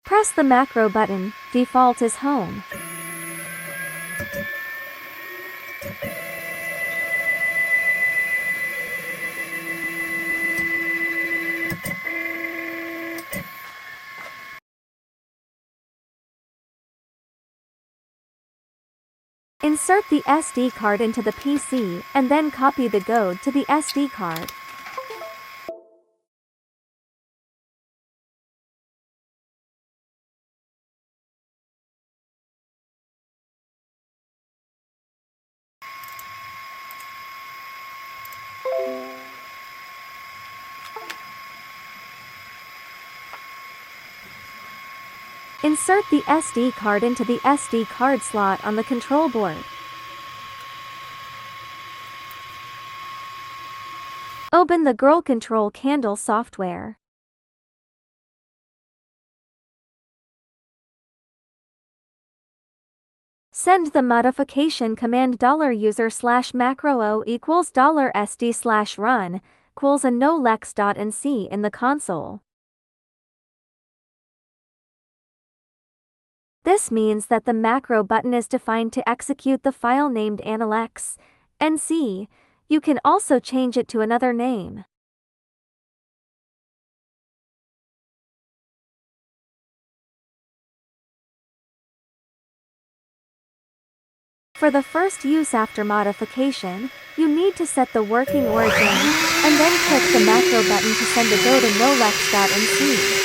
Press the macro button, default is home. Insert the SD card into the PC, and then copy the code to the SD card. Insert the SD card into the SD card slot on the control board. Open the grbl control candle software. Send the modification command $user/macro o equals $sd/run equals AnoleX.nc in the console. This means that the macro button is defined to execute the file named AnoleX. NC. You can also change it to another name. For the first use after modification, you need to set the working origin, and then click the macro button to send the code to AnoleX.nc.